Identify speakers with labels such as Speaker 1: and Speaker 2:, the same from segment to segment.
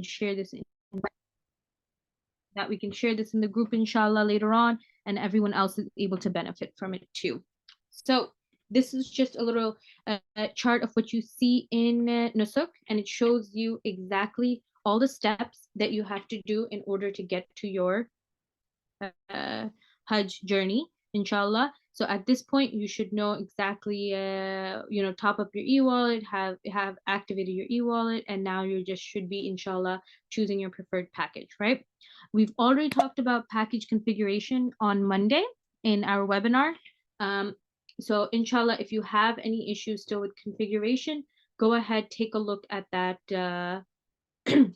Speaker 1: share this in, that we can share this in the group inshallah later on, and everyone else is able to benefit from it too. So this is just a little chart of what you see in Nusuk, and it shows you exactly all the steps that you have to do in order to get to your Hajj journey, inshallah. So at this point, you should know exactly, top up your e-wallet, have activated your e-wallet, and now you just should be, inshallah, choosing your preferred package, right? We've already talked about package configuration on Monday in our webinar. So inshallah, if you have any issues still with configuration, go ahead, take a look at that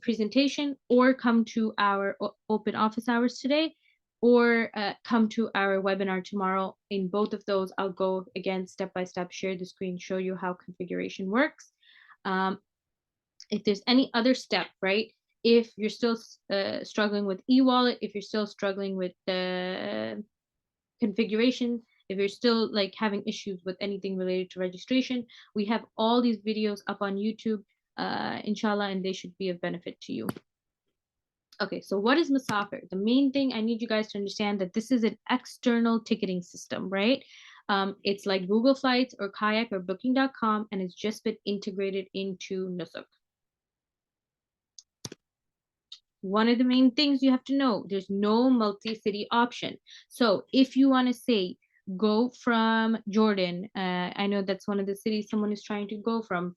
Speaker 1: presentation, or come to our open office hours today, or come to our webinar tomorrow. In both of those, I'll go again step by step, share the screen, show you how configuration works. If there's any other step, right? If you're still struggling with e-wallet, if you're still struggling with the configuration, if you're still like having issues with anything related to registration, we have all these videos up on YouTube, inshallah, and they should be of benefit to you. Okay, so what is Musafir? The main thing I need you guys to understand that this is an external ticketing system, right? It's like Google Flights or Kayak or Booking.com, and it's just been integrated into Nusuk. One of the main things you have to know, there's no multi-city option. So if you want to say, go from Jordan, I know that's one of the cities someone is trying to go from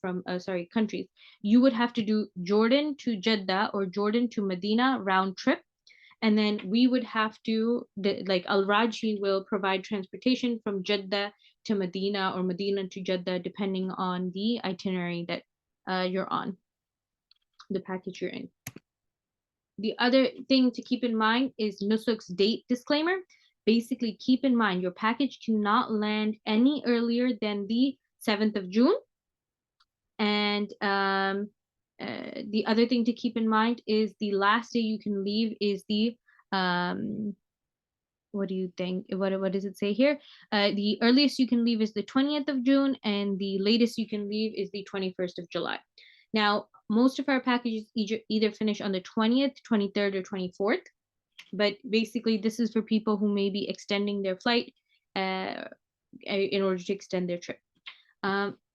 Speaker 1: countries. You would have to do Jordan to Jeddah or Jordan to Medina round trip. And then we would have to, like Al-Rajhi will provide transportation from Jeddah to Medina or Medina to Jeddah, depending on the itinerary that you're on, the package you're in. The other thing to keep in mind is Nusuk's date disclaimer. Basically, keep in mind your package cannot land any earlier than the 7th of June. And the other thing to keep in mind is the last day you can leave is the, what do you think? What does it say here? The earliest you can leave is the 20th of June, and the latest you can leave is the 21st of July. Now, most of our packages either finish on the 20th, 23rd, or 24th. But basically, this is for people who may be extending their flight in order to extend their trip.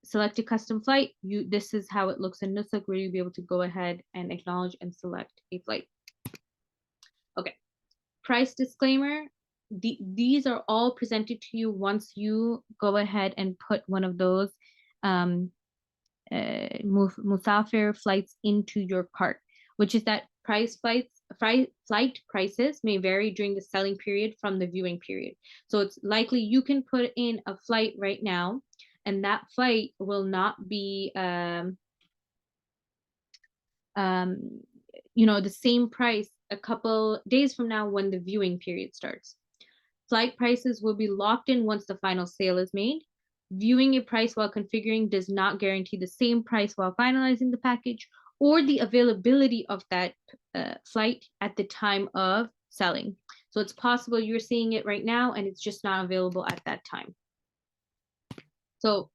Speaker 1: Select a custom flight. This is how it looks in Nusuk, where you'll be able to go ahead and acknowledge and select a flight. Okay. Price disclaimer. These are all presented to you once you go ahead and put one of those Musafir flights into your cart, which is that flight prices may vary during the selling period from the viewing period. So it's likely you can put in a flight right now, and that flight will not be the same price a couple days from now when the viewing period starts. Flight prices will be locked in once the final sale is made. Viewing a price while configuring does not guarantee the same price while finalizing the package or the availability of that flight at the time of selling. So it's possible you're seeing it right now and it's just not available at that time. So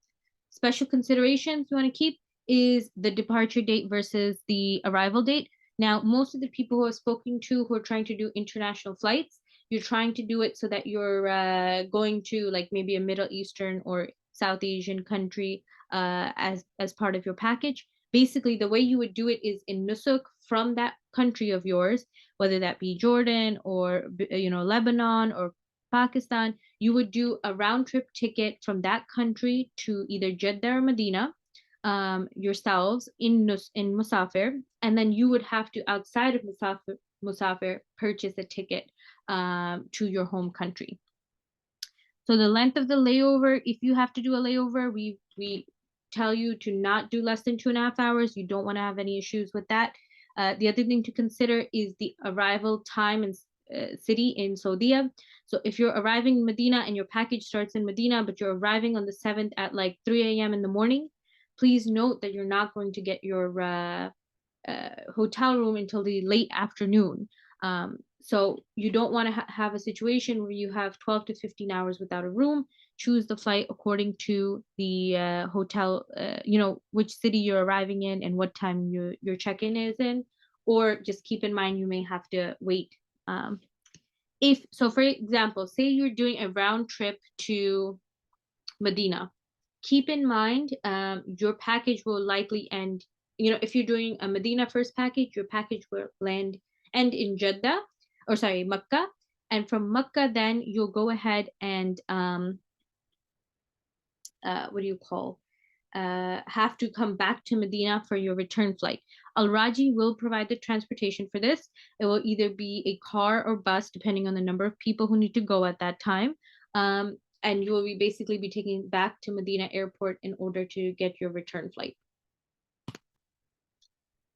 Speaker 1: special considerations you want to keep is the departure date versus the arrival date. Now, most of the people who I've spoken to who are trying to do international flights, you're trying to do it so that you're going to like maybe a Middle Eastern or South Asian country as part of your package. Basically, the way you would do it is in Nusuk from that country of yours, whether that be Jordan or Lebanon or Pakistan, you would do a round trip ticket from that country to either Jeddah or Medina yourselves in Musafir, and then you would have to, outside of Musafir, purchase a ticket to your home country. So the length of the layover, if you have to do a layover, we tell you to not do less than 2.5 hours. You don't want to have any issues with that. The other thing to consider is the arrival time and city in Saudi. So if you're arriving in Medina and your package starts in Medina, but you're arriving on the 7th at like 3 a.m. in the morning, please note that you're not going to get your hotel room until the late afternoon. So you don't want to have a situation where you have 12 to 15 hours without a room. Choose the flight according to the hotel, which city you're arriving in and what time your check-in is in, or just keep in mind you may have to wait. If so, for example, say you're doing a round trip to Medina, keep in mind your package will likely end. If you're doing a Medina first package, your package will end in Jeddah, or sorry, Makkah, and from Makkah, then you'll go ahead and what do you call? Have to come back to Medina for your return flight. Al-Rajhi will provide the transportation for this. It will either be a car or bus, depending on the number of people who need to go at that time. And you will be basically be taken back to Medina Airport in order to get your return flight.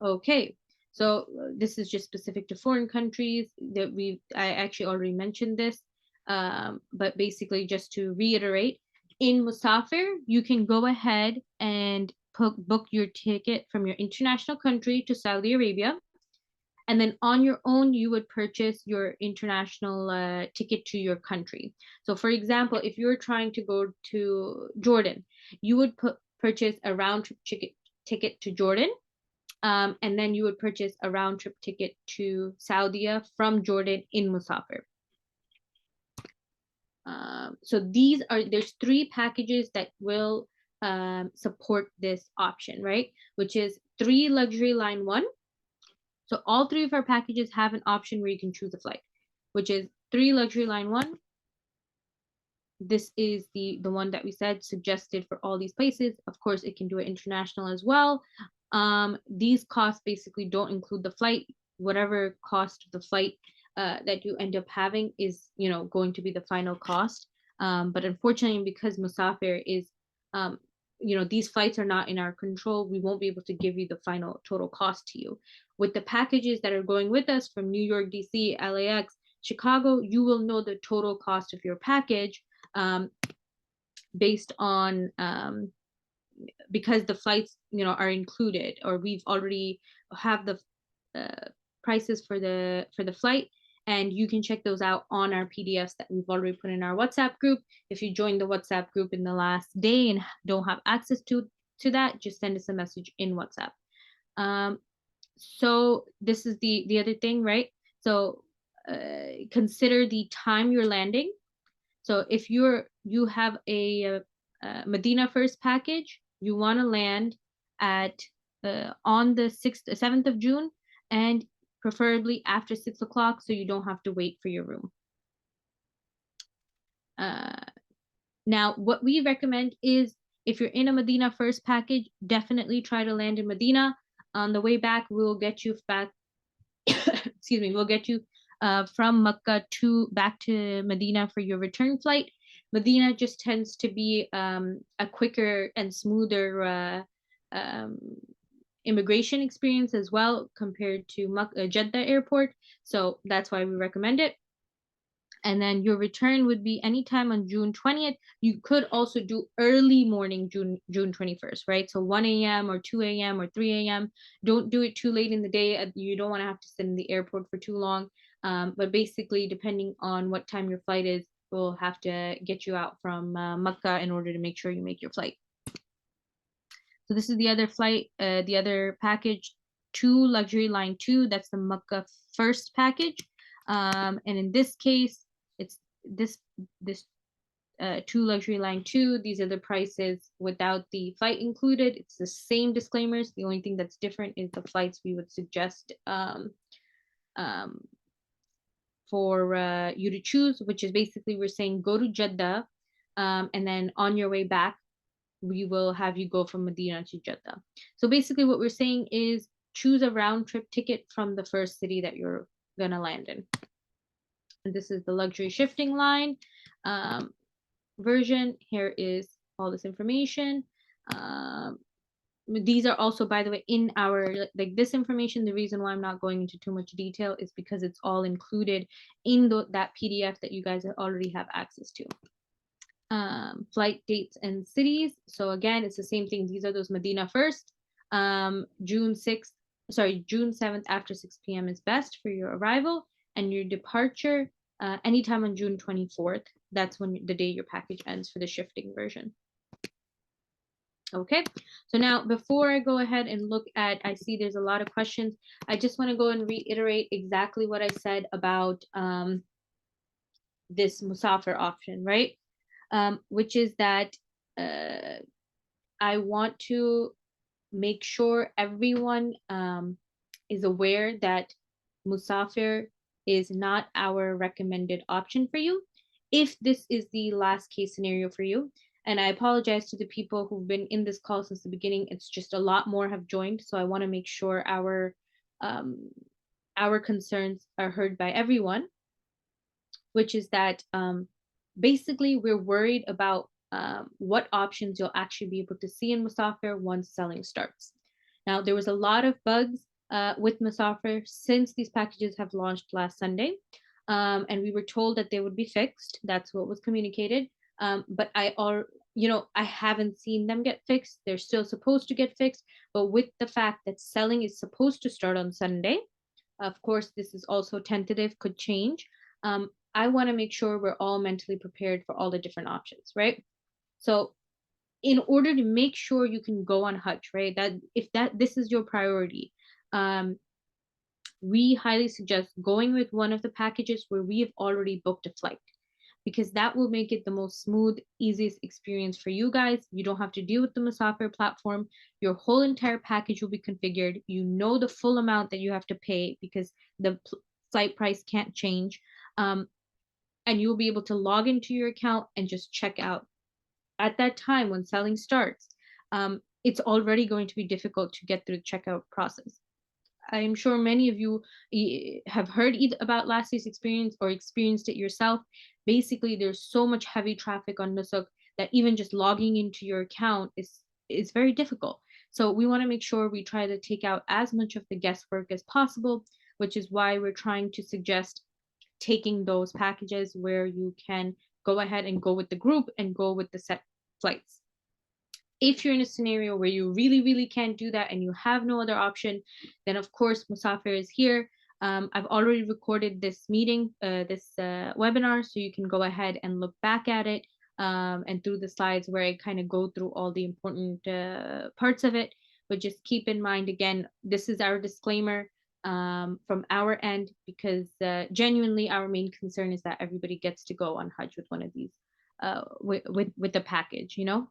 Speaker 1: Okay, so this is just specific to foreign countries that I actually already mentioned this, but basically just to reiterate, in Musafir, you can go ahead and book your ticket from your international country to Saudi Arabia. And then on your own, you would purchase your international ticket to your country. So for example, if you're trying to go to Jordan, you would purchase a round trip ticket to Jordan. And then you would purchase a round trip ticket to Saudi from Jordan in Musafir. So there's 3 packages that will support this option, right? Which is 3 luxury line 1. So all 3 of our packages have an option where you can choose a flight, which is 3 luxury line 1. This is the one that we said suggested for all these places. Of course, it can do it international as well. These costs basically don't include the flight. Whatever cost of the flight that you end up having is, going to be the final cost. But unfortunately, because Musafir is, these flights are not in our control, we won't be able to give you the final total cost to you. With the packages that are going with us from New York, DC, LAX, Chicago, you will know the total cost of your package based on because the flights are included, or we've already have the prices for the flight, and you can check those out on our PDFs that we've already put in our WhatsApp group. If you joined the WhatsApp group in the last day and don't have access to that, just send us a message in WhatsApp. So this is the other thing, right? So consider the time you're landing. So if you have a Medina first package, you want to land at on the 7th of June, and preferably after 6 o'clock, so you don't have to wait for your room. Now, what we recommend is if you're in a Medina first package, definitely try to land in Medina. On the way back, we'll get you back. Excuse me, we'll get you from Mecca back to Medina for your return flight. Medina just tends to be a quicker and smoother immigration experience as well compared to Jeddah airport. So that's why we recommend it. And then your return would be anytime on June 20th. You could also do early morning June 21st, right? So 1 a.m. or 2 a.m. or 3 a.m. Don't do it too late in the day. You don't want to have to sit in the airport for too long. But basically, depending on what time your flight is, we'll have to get you out from Mecca in order to make sure you make your flight. So this is the other flight, the other package, 2 luxury line 2. That's the Mecca first package. And in this case, it's this 2 luxury line 2. These are the prices without the flight included. It's the same disclaimers. The only thing that's different is the flights we would suggest for you to choose, which is basically we're saying go to Jeddah, and then on your way back, we will have you go from Medina to Jeddah. So basically what we're saying is choose a round trip ticket from the first city that you're gonna land in. And this is the luxury shifting line version. Here is all this information. These are also, by the way, in our, like this information, the reason why I'm not going into too much detail is because it's all included in that PDF that you guys already have access to. Flight dates and cities. So again, it's the same thing. These are those Medina first. June 7th after 6 p.m. is best for your arrival, and your departure anytime on June 24th. That's when the day your package ends for the shifting version. Okay, so now before I go ahead and look at, I see there's a lot of questions. I just want to go and reiterate exactly what I said about this musafir option, right? Which is that uh, I want to make sure everyone is aware that Musafir is not our recommended option for you if this is the last case scenario for you. And I apologize to the people who've been in this call since the beginning. It's just a lot more have joined, so I want to make sure um, our concerns are heard by everyone, which is that basically we're worried about what options you'll actually be able to see in Musafir once selling starts. Now, there was a lot of bugs with Musafir since these packages have launched last Sunday, and we were told that they would be fixed. That's what was communicated. But I haven't seen them get fixed. They're still supposed to get fixed, but with the fact that selling is supposed to start on Sunday, of course, this is also tentative, could change. I want to make sure we're all mentally prepared for all the different options, right? So, in order to make sure you can go on Hajj, right? That if that this is your priority, um, we highly suggest going with one of the packages where we have already booked a flight because that will make it the most smooth, easiest experience for you guys. You don't have to deal with the Musafir platform. Your whole entire package will be configured. You know the full amount that you have to pay because the flight price can't change. Um, and you'll be able to log into your account and just check out. At that time, when selling starts, it's already going to be difficult to get through the checkout process. I'm sure many of you have heard either about last year's experience or experienced it yourself. Basically, there's so much heavy traffic on Nusuk that even just logging into your account is very difficult. So we want to make sure we try to take out as much of the guesswork as possible, which is why we're trying to suggest taking those packages where you can go ahead and go with the group and go with the set flights. If you're in a scenario where you really, really can't do that and you have no other option, then of course Musafir is here. I've already recorded this meeting, this webinar, so you can go ahead and look back at it and through the slides where I kind of go through all the important parts of it. But just keep in mind, again, this is our disclaimer from our end because genuinely our main concern is that everybody gets to go on Hajj with one of these, with the package, you know?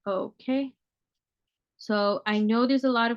Speaker 1: Okay. So I know there's a lot of